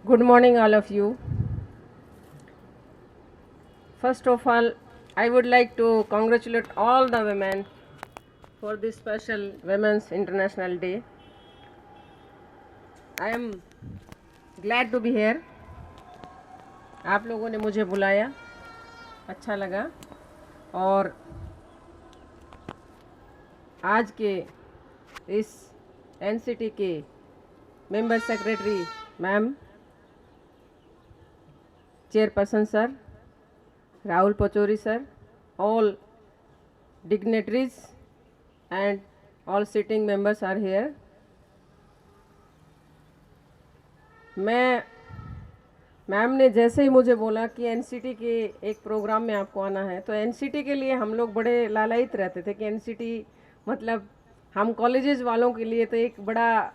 Good morning, all of you. First of all, I would like to congratulate all the women for this special Women's International Day. I am glad to be here. आप लोगों ने मुझे बुलाया, अच्छा लगा। और आज के इस एनसीटी के member secretary ma'am, chairperson sir, Rahul Pachori sir, all dignitaries and all sitting members are here. Ma'am ने जैसे ही मुझे बोला कि एनसीटी के एक प्रोग्राम में आपको आना है, तो एनसीटी के लिए हम लोग बड़े लालायित रहते थे कि एनसीटी मतलब हम कॉलेजेस वालों के लिए तो एक बड़ा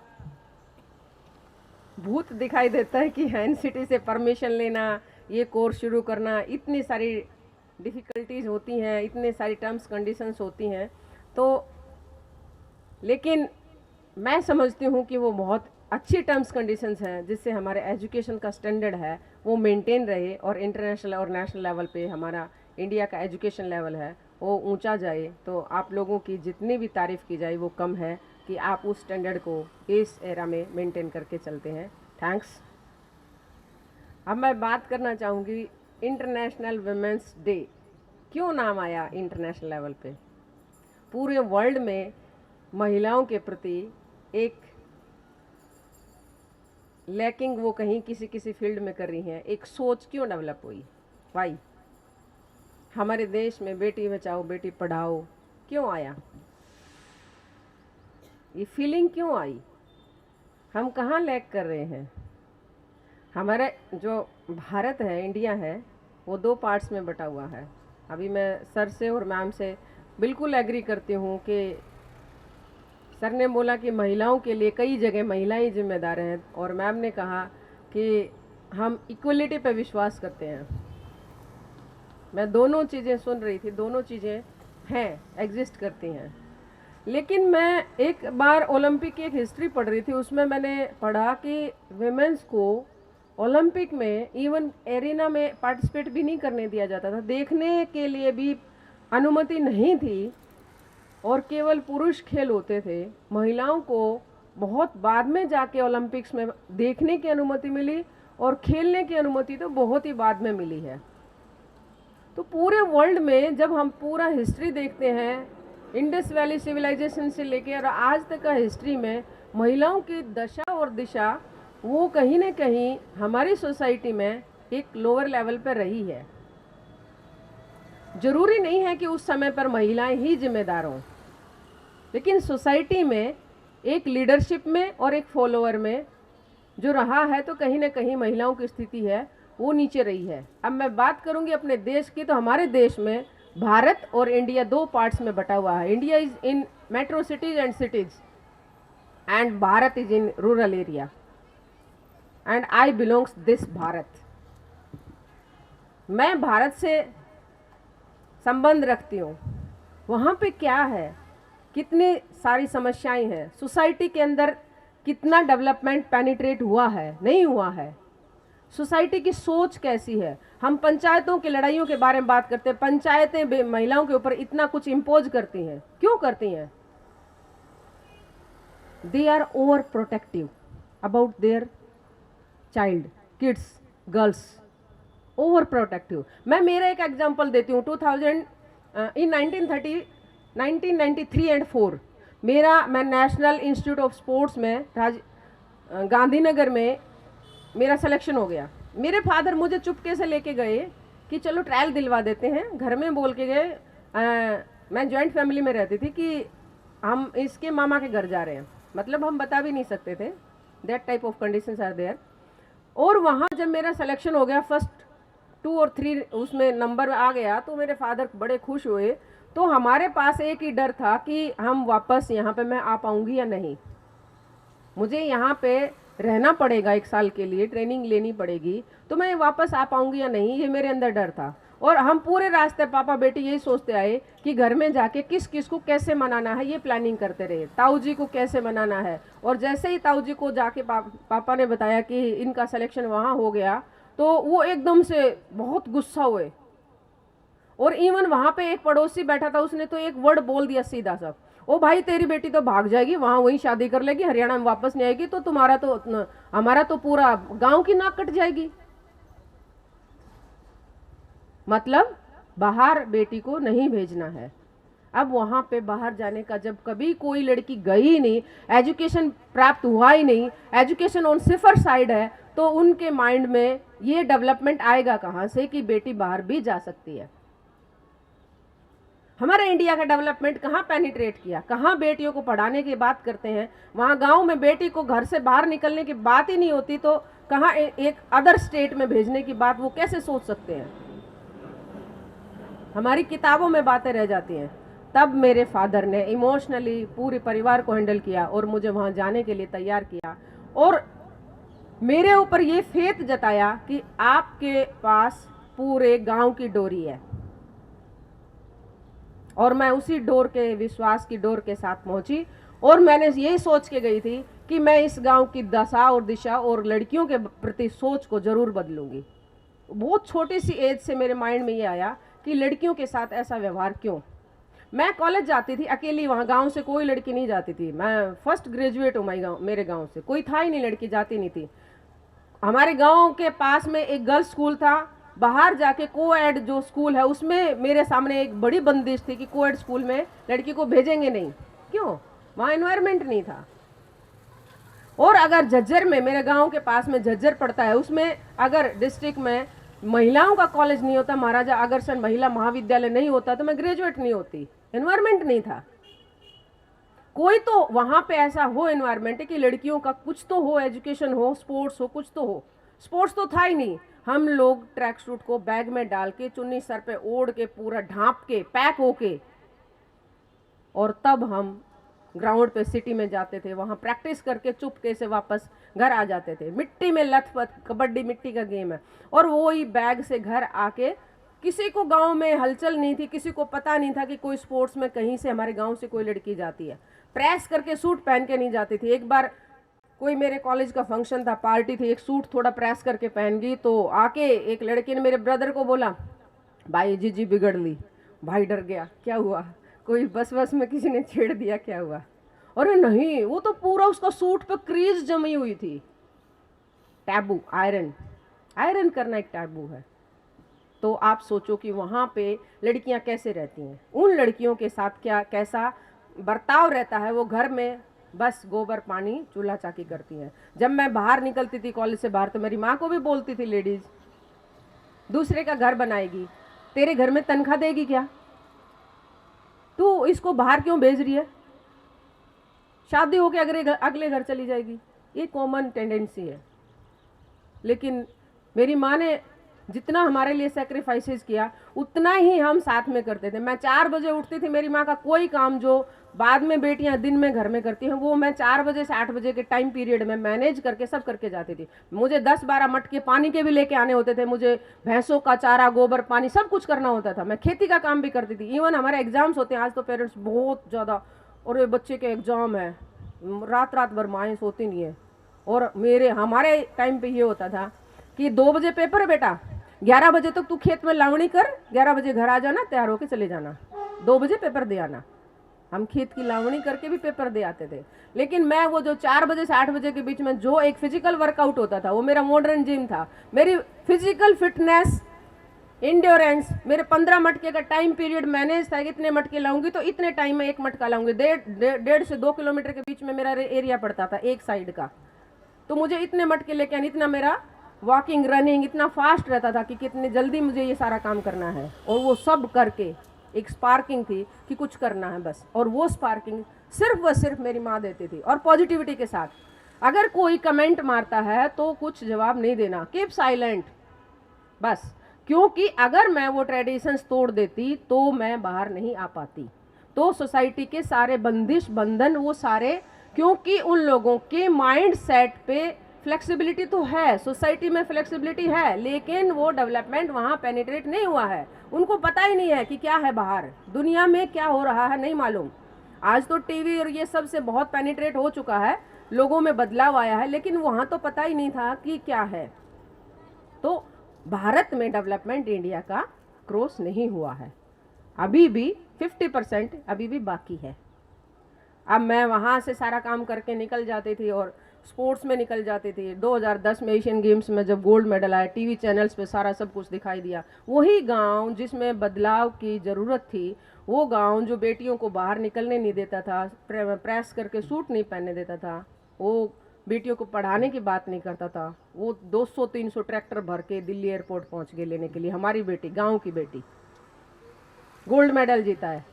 भूत दिखाई देता है कि एनसीटी से परमिशन लेना, ये कोर्स शुरू करना, इतनी सारी डिफ़िकल्टीज़ होती हैं, इतने सारी टर्म्स कंडीशंस होती हैं। तो लेकिन मैं समझती हूँ कि वो बहुत अच्छी टर्म्स कंडीशंस हैं जिससे हमारे एजुकेशन का स्टैंडर्ड है वो मेंटेन रहे और इंटरनेशनल और नेशनल लेवल पे हमारा इंडिया का एजुकेशन लेवल है वो ऊंचा जाए। तो आप लोगों की जितनी भी तारीफ़ की जाए वो कम है कि आप उस स्टैंडर्ड को इस एरा में मेंटेन करके चलते हैं। थैंक्स। अब मैं बात करना चाहूँगी इंटरनेशनल वुमेंस डे क्यों नाम आया इंटरनेशनल लेवल पे। पूरे वर्ल्ड में महिलाओं के प्रति एक लैकिंग वो कहीं किसी किसी फील्ड में कर रही हैं, एक सोच क्यों डेवलप हुई, वाई हमारे देश में बेटी बचाओ बेटी पढ़ाओ क्यों आया, ये फीलिंग क्यों आई, हम कहाँ लैक कर रहे हैं। हमारा जो भारत है, इंडिया है, वो दो पार्ट्स में बटा हुआ है। अभी मैं सर से और मैम से बिल्कुल एग्री करती हूँ कि सर ने बोला कि महिलाओं के लिए कई जगह महिलाएं जिम्मेदार हैं और मैम ने कहा कि हम इक्वलिटी पे विश्वास करते हैं। मैं दोनों चीज़ें सुन रही थी, दोनों चीज़ें हैं, एग्जिस्ट करती हैं। लेकिन मैं एक बार ओलंपिक की एक हिस्ट्री पढ़ रही थी, उसमें मैंने पढ़ा कि विमेंस को ओलंपिक में इवन एरिना में पार्टिसिपेट भी नहीं करने दिया जाता था, देखने के लिए भी अनुमति नहीं थी और केवल पुरुष खेल होते थे। महिलाओं को बहुत बाद में जाके ओलंपिक्स में देखने की अनुमति मिली और खेलने की अनुमति तो बहुत ही बाद में मिली है। तो पूरे वर्ल्ड में जब हम पूरा हिस्ट्री देखते हैं, इंडस वैली सिविलाइजेशन से लेकर आज तक का हिस्ट्री में महिलाओं की दशा और दिशा वो कहीं ना कहीं हमारी सोसाइटी में एक लोअर लेवल पर रही है। जरूरी नहीं है कि उस समय पर महिलाएं ही जिम्मेदार हों, लेकिन सोसाइटी में एक लीडरशिप में और एक फॉलोअर में जो रहा है तो कहीं ना कहीं महिलाओं की स्थिति है वो नीचे रही है। अब मैं बात करूंगी अपने देश की, तो हमारे देश में भारत और इंडिया दो पार्ट्स में बटा हुआ है। India is in metro cities and cities and Bharat is in rural area and I belongs this Bharat. मैं भारत से संबंध रखती हूँ। वहाँ पे क्या है, कितनी सारी समस्याएं हैं, सोसाइटी के अंदर कितना डेवलपमेंट पेनिट्रेट हुआ है, नहीं हुआ है, सोसाइटी की सोच कैसी है। हम पंचायतों की लड़ाइयों के बारे में बात करते हैं, पंचायतें महिलाओं के ऊपर इतना कुछ इम्पोज करती हैं, क्यों करती हैं? They are over protective about their child, kids, girls, over protective. मैं मेरा एक एग्जांपल देती हूँ। 2000 इन 1993 एंड 4 मैं नेशनल इंस्टीट्यूट ऑफ स्पोर्ट्स में गांधीनगर में मेरा सिलेक्शन हो गया। मेरे फादर मुझे चुपके से लेके गए कि चलो ट्रायल दिलवा देते हैं, घर में बोल के गए। मैं जॉइंट फैमिली में रहती थी कि हम इसके मामा के घर जा रहे हैं, मतलब हम बता भी नहीं सकते थे। That type of conditions are there. और वहाँ जब मेरा सिलेक्शन हो गया, फर्स्ट 2 और 3 उसमें नंबर आ गया, तो मेरे फादर बड़े खुश हुए। तो हमारे पास एक ही डर था कि हम वापस यहाँ पे मैं आ पाऊँगी या नहीं, मुझे यहाँ पे रहना पड़ेगा 1 साल के लिए, ट्रेनिंग लेनी पड़ेगी, तो मैं वापस आ पाऊँगी या नहीं, ये मेरे अंदर डर था। और हम पूरे रास्ते पापा बेटी यही सोचते आए कि घर में जाके किस किस को कैसे मनाना है, ये प्लानिंग करते रहे, ताऊ जी को कैसे मनाना है। और जैसे ही ताऊ जी को जाके पापा ने बताया कि इनका सिलेक्शन वहाँ हो गया, तो वो एकदम से बहुत गुस्सा हुए। और इवन वहाँ पे एक पड़ोसी बैठा था, उसने तो एक वर्ड बोल दिया सीधा सा, ओ भाई तेरी बेटी तो भाग जाएगी, वहाँ वहीं शादी कर लेगी, हरियाणा में वापस नहीं आएगी, तो तुम्हारा तो हमारा तो पूरा गांव की नाक कट जाएगी। मतलब बाहर बेटी को नहीं भेजना है। अब वहाँ पे बाहर जाने का जब कभी कोई लड़की गई नहीं, एजुकेशन प्राप्त हुआ ही नहीं, एजुकेशन ऑन सिफर साइड है, तो उनके माइंड में ये डेवलपमेंट आएगा कहाँ से कि बेटी बाहर भी जा सकती है। हमारे इंडिया का डेवलपमेंट कहाँ पेनिट्रेट किया, कहाँ बेटियों को पढ़ाने की बात करते हैं, वहाँ गांव में बेटी को घर से बाहर निकलने की बात ही नहीं होती, तो कहाँ एक अदर स्टेट में भेजने की बात वो कैसे सोच सकते हैं। हमारी किताबों में बातें रह जाती हैं। तब मेरे फादर ने इमोशनली पूरे परिवार को हैंडल किया और मुझे वहाँ जाने के लिए तैयार किया, और मेरे ऊपर ये फेथ जताया कि आपके पास पूरे गांव की डोरी है। और मैं उसी डोर के, विश्वास की डोर के साथ पहुंची, और मैंने यही सोच के गई थी कि मैं इस गांव की दशा और दिशा और लड़कियों के प्रति सोच को जरूर बदलूंगी। बहुत छोटी सी एज से मेरे माइंड में ये आया कि लड़कियों के साथ ऐसा व्यवहार क्यों। मैं कॉलेज जाती थी अकेली, वहाँ गांव से कोई लड़की नहीं जाती थी। मैं फर्स्ट ग्रेजुएट हूँ मेरे गांव से, कोई था ही नहीं, लड़की जाती नहीं थी। हमारे गांव के पास में एक गर्ल्स स्कूल था, बाहर जाके कोएड जो स्कूल है उसमें मेरे सामने एक बड़ी बंदिश थी कि कोएड स्कूल में लड़की को भेजेंगे नहीं। क्यों? वहाँ एनवायरनमेंट नहीं था। और अगर झज्जर में, मेरे गांव के पास में झज्जर पड़ता है, उसमें अगर डिस्ट्रिक्ट में महिलाओं का कॉलेज नहीं होता, महाराजा अग्रसेन महिला महाविद्यालय नहीं होता, तो मैं ग्रेजुएट नहीं होती। एनवायरनमेंट नहीं था। कोई तो वहां पे ऐसा हो एनवायरनमेंट कि लड़कियों का कुछ तो हो, एजुकेशन हो, स्पोर्ट्स हो, कुछ तो हो। स्पोर्ट्स तो था ही नहीं। हम लोग ट्रैक सूट को बैग में डाल के, चुन्नी सर पे ओढ़ के, पूरा ढांप के, पैक होके, और तब हम ग्राउंड पे सिटी में जाते थे, वहां प्रैक्टिस करके चुपके से वापस घर आ जाते थे। मिट्टी में लथपथ, कबड्डी मिट्टी का गेम है। और वो ही बैग से घर आके, किसी को गांव में हलचल नहीं थी, किसी को पता नहीं था कि कोई स्पोर्ट्स में कहीं से हमारे गांव से कोई लड़की जाती है। प्रेस करके सूट पहन के नहीं जाती थी। एक बार कोई मेरे कॉलेज का फंक्शन था, पार्टी थी, एक सूट थोड़ा प्रेस करके पहन गई, तो आके एक लड़की ने मेरे ब्रदर को बोला, भाई जीजी बिगड़ ली। भाई डर गया, क्या हुआ? कोई बस में किसी ने छेड़ दिया, क्या हुआ? अरे नहीं, वो तो पूरा उसका सूट पे क्रीज जमी हुई थी। टैबू, आयरन करना एक टैबू है। तो आप सोचो कि वहाँ पे लड़कियाँ कैसे रहती हैं, उन लड़कियों के साथ कैसा बर्ताव रहता है। वो घर में बस गोबर पानी चूल्हा चाकी करती हैं। जब मैं बाहर निकलती थी कॉलेज से बाहर, तो मेरी माँ को भी बोलती थी, लेडीज दूसरे का घर बनाएगी, तेरे घर में तनख्वाह देगी क्या? तू इसको बाहर क्यों भेज रही है? शादी होके अगले घर चली जाएगी। ये कॉमन टेंडेंसी है। लेकिन मेरी माँ ने जितना हमारे लिए सेक्रीफाइसेस किया, उतना ही हम साथ में करते थे। मैं 4 बजे उठती थी। मेरी माँ का कोई काम जो बाद में बेटियां दिन में घर में करती हैं, वो मैं 4 बजे से 8 बजे के टाइम पीरियड में मैनेज करके सब करके जाती थी। मुझे 10-12 मटके पानी के भी लेके आने होते थे। मुझे भैंसों का चारा, गोबर पानी सब कुछ करना होता था। मैं खेती का काम भी करती थी। इवन हमारे एग्जाम्स होते हैं, आज तो पेरेंट्स बहुत ज़्यादा, और ये बच्चे के एग्ज़ाम है, रात भर माएँ सोती नहीं है। और हमारे टाइम पे ये होता था कि 2 बजे पेपर है बेटा, 11 बजे तक तू खेत में लावणी कर, 11 बजे घर आ जाना, तैयार होके चले जाना, 2 बजे पेपर दे आना। हम खेत की लावणी करके भी पेपर दे आते थे। लेकिन मैं वो जो 4 बजे से 8 बजे के बीच में जो एक फिजिकल वर्कआउट होता था, वो मेरा मॉडर्न जिम था। मेरी फिजिकल फिटनेस, इंड्योरेंस, मेरे 15 मटके का टाइम पीरियड मैनेज था। इतने मटके लाऊंगी तो इतने टाइम में 1 मटका लाऊंगी। 1.5 से 2 किलोमीटर के बीच में मेरा एरिया पड़ता था एक साइड का, तो मुझे इतने मटके लेके आने, इतना मेरा वॉकिंग, रनिंग इतना फास्ट रहता था कि कितने जल्दी मुझे ये सारा काम करना है। और वो सब करके एक स्पार्किंग थी कि कुछ करना है बस। और वो स्पार्किंग सिर्फ व सिर्फ मेरी माँ देती थी, और पॉजिटिविटी के साथ। अगर कोई कमेंट मारता है तो कुछ जवाब नहीं देना, कीप साइलेंट बस। क्योंकि अगर मैं वो ट्रेडिशंस तोड़ देती तो मैं बाहर नहीं आ पाती। तो सोसाइटी के सारे बंदिश बंधन वो सारे, क्योंकि उन लोगों के माइंड सेट पे फ्लेक्सिबिलिटी तो है, सोसाइटी में फ्लेक्सिबिलिटी है, लेकिन वो डेवलपमेंट वहाँ पेनिट्रेट नहीं हुआ है। उनको पता ही नहीं है कि क्या है बाहर दुनिया में, क्या हो रहा है नहीं मालूम। आज तो टीवी और ये सब से बहुत पेनिट्रेट हो चुका है, लोगों में बदलाव आया है, लेकिन वहाँ तो पता ही नहीं था कि क्या है। तो भारत में डेवलपमेंट इंडिया का क्रॉस नहीं हुआ है, अभी भी 50% अभी भी बाकी है। अब मैं वहाँ से सारा काम करके निकल जाती थी और स्पोर्ट्स में निकल जाती थी। 2010 में एशियन गेम्स में जब गोल्ड मेडल आया, टीवी चैनल्स पे सारा सब कुछ दिखाई दिया। वही गांव जिसमें बदलाव की ज़रूरत थी, वो गांव जो बेटियों को बाहर निकलने नहीं देता था, प्रेस करके सूट नहीं पहनने देता था, वो बेटियों को पढ़ाने की बात नहीं करता था, वो 200-300 ट्रैक्टर भर के दिल्ली एयरपोर्ट पहुंच गए लेने के लिए। हमारी बेटी, गांव की बेटी, गोल्ड मेडल जीता है।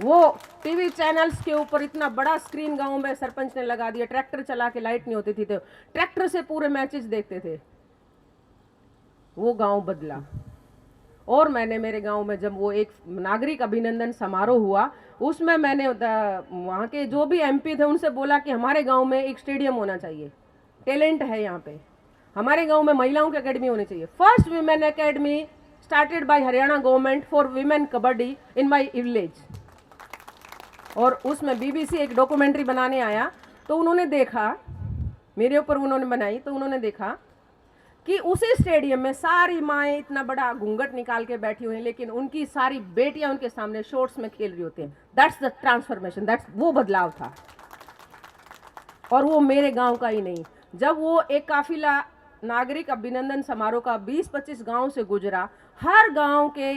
वो टीवी चैनल्स के ऊपर इतना बड़ा स्क्रीन गांव में सरपंच ने लगा दिया, ट्रैक्टर चला के, लाइट नहीं होती थी तो ट्रैक्टर से पूरे मैचेस देखते थे। वो गांव बदला। और मैंने मेरे गांव में जब वो एक नागरिक अभिनंदन समारोह हुआ, उसमें मैंने वहाँ के जो भी एमपी थे उनसे बोला कि हमारे गांव में एक स्टेडियम होना चाहिए, टैलेंट है यहाँ पे, हमारे गांव में महिलाओं की अकेडमी होनी चाहिए। First women academy started by Haryana government for women kabaddi in my village. और उसमें बीबीसी एक डॉक्यूमेंट्री बनाने आया, तो उन्होंने देखा, मेरे ऊपर उन्होंने बनाई, तो उन्होंने देखा कि उसी स्टेडियम में सारी माएँ इतना बड़ा घूंघट निकाल के बैठी हुई हैं, लेकिन उनकी सारी बेटियां उनके सामने शॉर्ट्स में खेल रही होती हैं। दैट्स द ट्रांसफॉर्मेशन, दैट्स वो बदलाव था। और वो मेरे गांव का ही नहीं, जब वो एक काफिला नागरिक अभिनंदन समारोह का 20-25 गांव से गुजरा, हर गांव के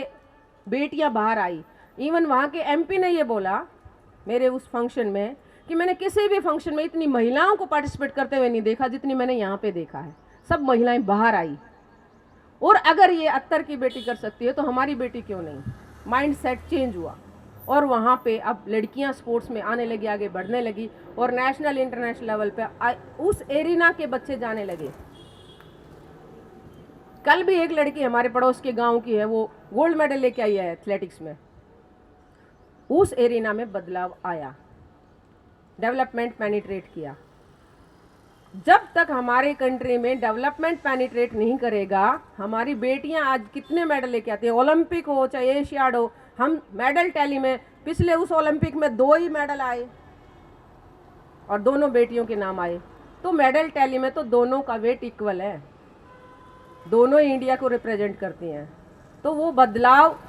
बेटियां बाहर आई। इवन वहाँ के एमपी ने ये बोला मेरे उस फंक्शन में कि मैंने किसी भी फंक्शन में इतनी महिलाओं को पार्टिसिपेट करते हुए नहीं देखा जितनी मैंने यहाँ पे देखा है। सब महिलाएं बाहर आई। और अगर ये अत्तर की बेटी कर सकती है तो हमारी बेटी क्यों नहीं। माइंड सेट चेंज हुआ और वहाँ पे अब लड़कियाँ स्पोर्ट्स में आने लगी, आगे बढ़ने लगी और नेशनल इंटरनेशनल लेवल पे उस एरिना के बच्चे जाने लगे। कल भी एक लड़की हमारे पड़ोस के गांव की है, वो गोल्ड मेडल लेके आई है एथलेटिक्स में। उस एरिना में बदलाव आया, डेवलपमेंट पेनिट्रेट किया। जब तक हमारे कंट्री में डेवलपमेंट पेनिट्रेट नहीं करेगा, हमारी बेटियां आज कितने मेडल लेके आती हैं, ओलंपिक हो चाहे एशियाड हो, हम मेडल टैली में पिछले उस ओलंपिक में 2 ही मेडल आए और दोनों बेटियों के नाम आए। तो मेडल टैली में तो दोनों का वेट इक्वल है, दोनों ही इंडिया को रिप्रेजेंट करती हैं। तो वो बदलाव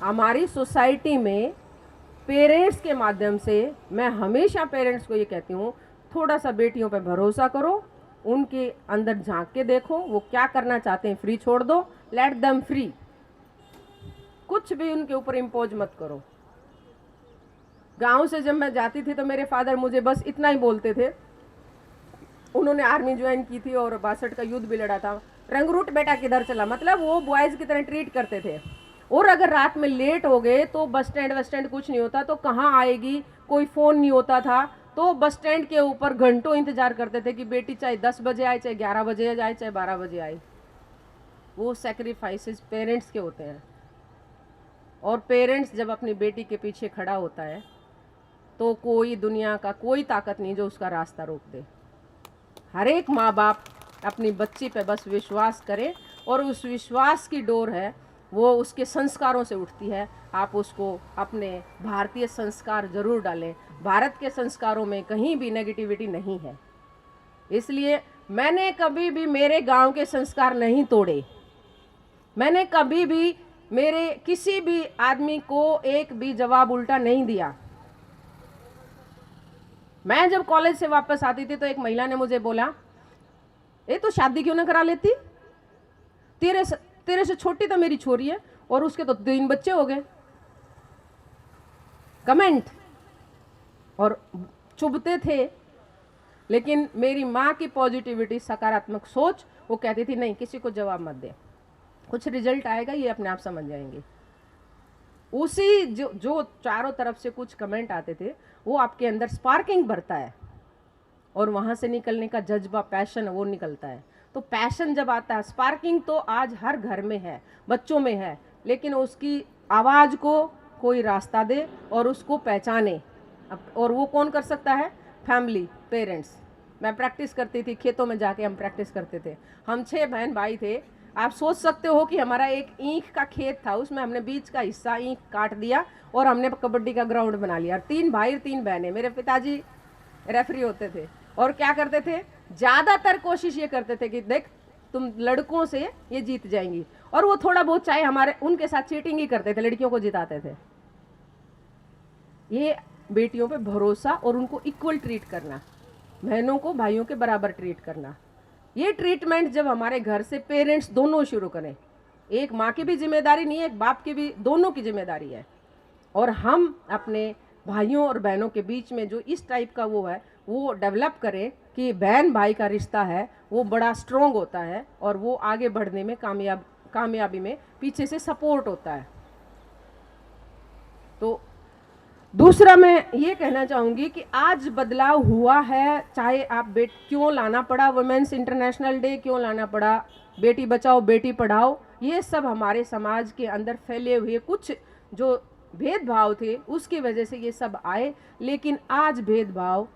हमारी सोसाइटी में पेरेंट्स के माध्यम से, मैं हमेशा पेरेंट्स को ये कहती हूँ, थोड़ा सा बेटियों पे भरोसा करो, उनके अंदर झांक के देखो वो क्या करना चाहते हैं, फ्री छोड़ दो, लेट देम फ्री, कुछ भी उनके ऊपर इम्पोज मत करो। गांव से जब मैं जाती थी तो मेरे फादर मुझे बस इतना ही बोलते थे, उन्होंने आर्मी ज्वाइन की थी और 62 का युद्ध भी लड़ा था, रंगरूट बेटा किधर चला, मतलब वो बॉयज़ की तरह ट्रीट करते थे। और अगर रात में लेट हो गए तो बस स्टैंड कुछ नहीं होता, तो कहाँ आएगी, कोई फ़ोन नहीं होता था, तो बस स्टैंड के ऊपर घंटों इंतजार करते थे कि बेटी चाहे 10 बजे आए, चाहे 11 बजे आए, चाहे 12 बजे आए। वो सेक्रीफाइसेस पेरेंट्स के होते हैं। और पेरेंट्स जब अपनी बेटी के पीछे खड़ा होता है तो कोई दुनिया का कोई ताकत नहीं जो उसका रास्ता रोक दे। हर एक माँ बाप अपनी बच्ची पे बस विश्वास करे और उस विश्वास की डोर है वो उसके संस्कारों से उठती है। आप उसको अपने भारतीय संस्कार ज़रूर डालें, भारत के संस्कारों में कहीं भी नेगेटिविटी नहीं है। इसलिए मैंने कभी भी मेरे गांव के संस्कार नहीं तोड़े, मैंने कभी भी मेरे किसी भी आदमी को एक भी जवाब उल्टा नहीं दिया। मैं जब कॉलेज से वापस आती थी तो एक महिला ने मुझे बोला, ए तो शादी क्यों ना करा लेती, तेरे से छोटी तो मेरी छोरी है और उसके तो 3 बच्चे हो गए। कमेंट और चुभते थे, लेकिन मेरी माँ की पॉजिटिविटी, सकारात्मक सोच, वो कहती थी नहीं किसी को जवाब मत दे, कुछ रिजल्ट आएगा ये अपने आप समझ जाएंगे। उसी जो चारों तरफ से कुछ कमेंट आते थे वो आपके अंदर स्पार्किंग भरता है और वहाँ से निकलने का जज्बा, पैशन वो निकलता है। तो पैशन जब आता है, स्पार्किंग तो आज हर घर में है, बच्चों में है, लेकिन उसकी आवाज़ को कोई रास्ता दे और उसको पहचाने। और वो कौन कर सकता है? Family, parents. मैं प्रैक्टिस करती थी, खेतों में जाके हम प्रैक्टिस करते थे। हम 6 बहन भाई थे। आप सोच सकते हो कि हमारा एक ईंख का खेत था, उसमें हमने बीच का हिस्सा ईंख काट दिया और हमने कबड्डी का ग्राउंड बना लिया। 3 भाई और 3 बहनें। मेरे पिताजी रेफरी होते थे और क्या करते थे, ज़्यादातर कोशिश ये करते थे कि देख तुम लड़कों से ये जीत जाएंगी, और वो थोड़ा बहुत चाहे हमारे उनके साथ चीटिंग ही करते थे, लड़कियों को जिताते थे। ये बेटियों पे भरोसा और उनको इक्वल ट्रीट करना, बहनों को भाइयों के बराबर ट्रीट करना, ये ट्रीटमेंट जब हमारे घर से पेरेंट्स दोनों शुरू करें, एक माँ की भी जिम्मेदारी नहीं है, एक बाप की भी, दोनों की जिम्मेदारी है, और हम अपने भाइयों और बहनों के बीच में जो इस टाइप का वो है वो डेवलप करें कि बहन भाई का रिश्ता है वो बड़ा स्ट्रॉन्ग होता है और वो आगे बढ़ने में कामयाबी में पीछे से सपोर्ट होता है। तो दूसरा मैं ये कहना चाहूँगी कि आज बदलाव हुआ है, चाहे आप क्यों लाना पड़ा वुमेन्स इंटरनेशनल डे, क्यों लाना पड़ा बेटी बचाओ बेटी पढ़ाओ, ये सब हमारे समाज के अंदर फैले हुए कुछ जो भेदभाव थे उसकी वजह से ये सब आए, लेकिन आज भेदभाव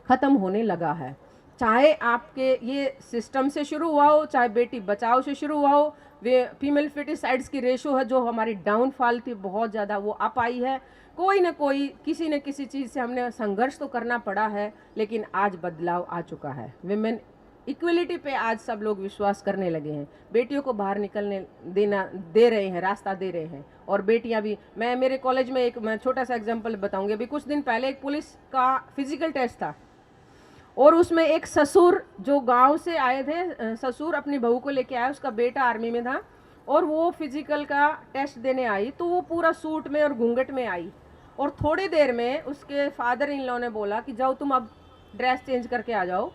ख़त्म होने लगा है। चाहे आपके ये सिस्टम से शुरू हुआ हो, चाहे बेटी बचाओ से शुरू हुआ हो, वे फीमेल फिटिसाइड्स की रेशो है जो हमारी डाउनफॉल थी बहुत ज़्यादा, वो अप आई है। कोई ना कोई किसी न किसी चीज़ से हमने संघर्ष तो करना पड़ा है, लेकिन आज बदलाव आ चुका है। विमेन इक्वलिटी पे आज सब लोग विश्वास करने लगे हैं, बेटियों को बाहर निकलने दे रहे हैं, रास्ता दे रहे हैं। और बेटियां भी, मैं मेरे कॉलेज में एक मैं छोटा सा एग्जांपल बताऊंगी। अभी कुछ दिन पहले एक पुलिस का फिजिकल टेस्ट था और उसमें एक ससुर जो गांव से आए थे, ससुर अपनी बहू को लेके आया, उसका बेटा आर्मी में था और वो फिजिकल का टेस्ट देने आई तो वो पूरा सूट में और घूंघट में आई, और थोड़ी देर में उसके फादर इन लॉ ने बोला कि जाओ तुम अब ड्रेस चेंज करके आ जाओ।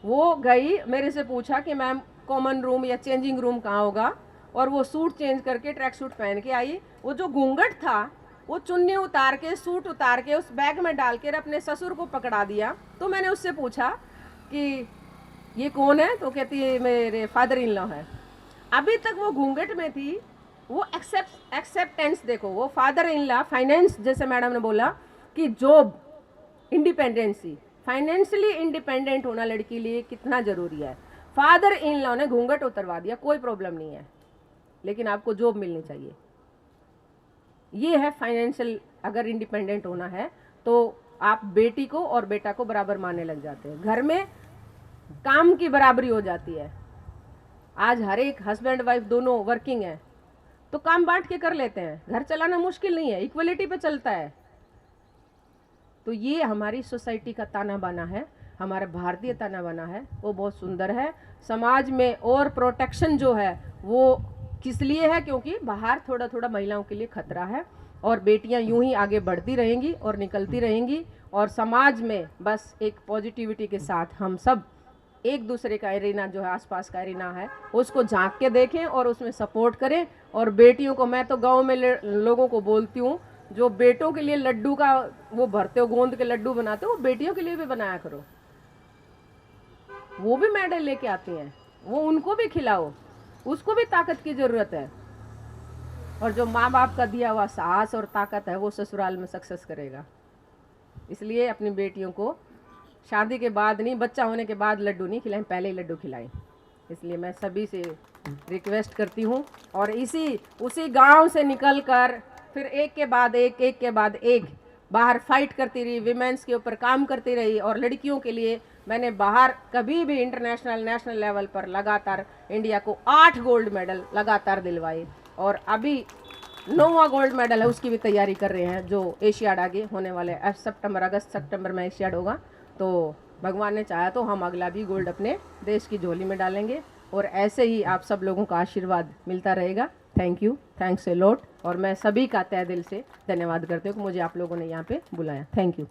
वो गई, मेरे से पूछा कि मैम कॉमन रूम या चेंजिंग रूम कहाँ होगा, और वो सूट चेंज करके ट्रैक सूट पहन के आई। वो जो घूंघट था वो चुन्नी उतार के, सूट उतार के उस बैग में डाल के अपने ससुर को पकड़ा दिया। तो मैंने उससे पूछा कि ये कौन है, तो कहती है मेरे फादर इन लॉ है। अभी तक वो घूंघट में थी, वो एक्सेप्टेंस देखो, वो फादर इन लॉ फाइनेंस, जैसे मैडम ने बोला कि जॉब, इंडिपेंडेंसी, फाइनेंशियली इंडिपेंडेंट होना लड़की लिए कितना ज़रूरी है। फादर इन लॉ ने घूंघट उतरवा दिया, कोई प्रॉब्लम नहीं है, लेकिन आपको जॉब मिलनी चाहिए। ये है फाइनेंशियल, अगर इंडिपेंडेंट होना है तो आप बेटी को और बेटा को बराबर मानने लग जाते हैं, घर में काम की बराबरी हो जाती है। आज हर एक हस्बैंड वाइफ दोनों वर्किंग है तो काम बांट के कर लेते हैं, घर चलाना मुश्किल नहीं है, इक्वलिटी पे चलता है। तो ये हमारी सोसाइटी का ताना बाना है, हमारा भारतीय ताना बाना है, वो बहुत सुंदर है। समाज में और प्रोटेक्शन जो है वो किस लिए है, क्योंकि बाहर थोड़ा थोड़ा महिलाओं के लिए खतरा है, और बेटियां यूं ही आगे बढ़ती रहेंगी और निकलती रहेंगी, और समाज में बस एक पॉजिटिविटी के साथ हम सब एक दूसरे का एरिना जो है, आसपास का एरिना है, उसको झांक के देखें और उसमें सपोर्ट करें। और बेटियों को, मैं तो गांव में लोगों को बोलती हूँ, जो बेटों के लिए लड्डू का वो भरते हो, गोंद के लड्डू बनाते हो, वो बेटियों के लिए भी बनाया करो, वो भी मेडल लेके आती हैं, वो उनको भी खिलाओ, उसको भी ताकत की ज़रूरत है। और जो माँ बाप का दिया हुआ साहस और ताकत है वो ससुराल में सक्सेस करेगा। इसलिए अपनी बेटियों को शादी के बाद नहीं, बच्चा होने के बाद लड्डू नहीं खिलाएं, पहले ही लड्डू खिलाएं। इसलिए मैं सभी से रिक्वेस्ट करती हूँ, और उसी गांव से निकलकर फिर एक के बाद एक बाहर फाइट करती रही, विमेंस के ऊपर काम करती रही। और लड़कियों के लिए मैंने बाहर कभी भी इंटरनेशनल, नेशनल लेवल पर लगातार इंडिया को 8 गोल्ड मेडल लगातार दिलवाए, और अभी 9वां गोल्ड मेडल है, उसकी भी तैयारी कर रहे हैं, जो एशियाड आगे होने वाले अगस्त सितंबर में एशियाड होगा। तो भगवान ने चाहा तो हम अगला भी गोल्ड अपने देश की झोली में डालेंगे, और ऐसे ही आप सब लोगों का आशीर्वाद मिलता रहेगा। Thank you, thanks a lot. और मैं सभी का तहे दिल से धन्यवाद करती हूँ कि मुझे आप लोगों ने यहाँ पे बुलाया। Thank you.